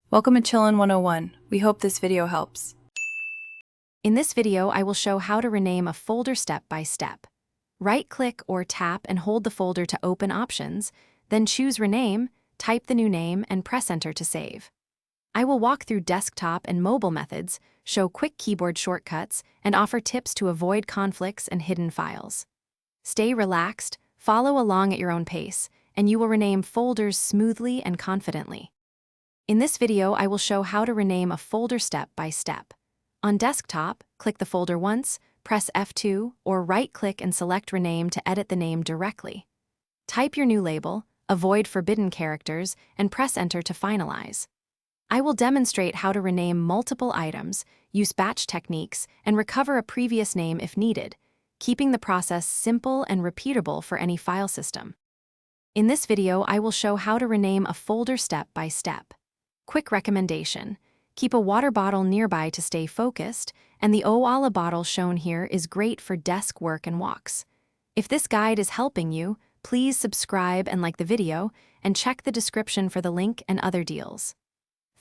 Welcome to Chillin' 101. We hope this video helps. In this video, I will show how to rename a folder step by step. Right-click or tap and hold the folder to open options, then choose Rename, type the new name, and press Enter to save. I will walk through desktop and mobile methods, show quick keyboard shortcuts, and offer tips to avoid conflicts and hidden files. Stay relaxed, follow along at your own pace, and you will rename folders smoothly and confidently. In this video, I will show how to rename a folder step by step. On desktop, click the folder once, press F2, or right-click and select Rename to edit the name directly. Type your new label, avoid forbidden characters, and press Enter to finalize. I will demonstrate how to rename multiple items, use batch techniques, and recover a previous name if needed, keeping the process simple and repeatable for any file system. In this video, I will show how to rename a folder step by step. Quick recommendation: keep a water bottle nearby to stay focused, and the Owala bottle shown here is great for desk work and walks. If this guide is helping you, please subscribe and like the video, and check the description for the link and other deals.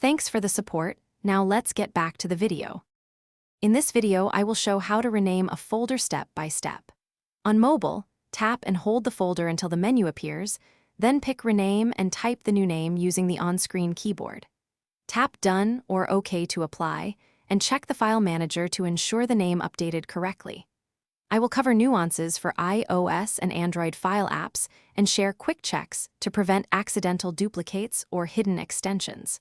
Thanks for the support. Now let's get back to the video. In this video, I will show how to rename a folder step by step. On mobile, tap and hold the folder until the menu appears, then pick Rename and type the new name using the on-screen keyboard. Tap Done or OK to apply, and check the file manager to ensure the name updated correctly. I will cover nuances for iOS and Android file apps and share quick checks to prevent accidental duplicates or hidden extensions.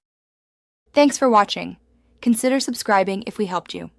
Thanks for watching. Consider subscribing if we helped you.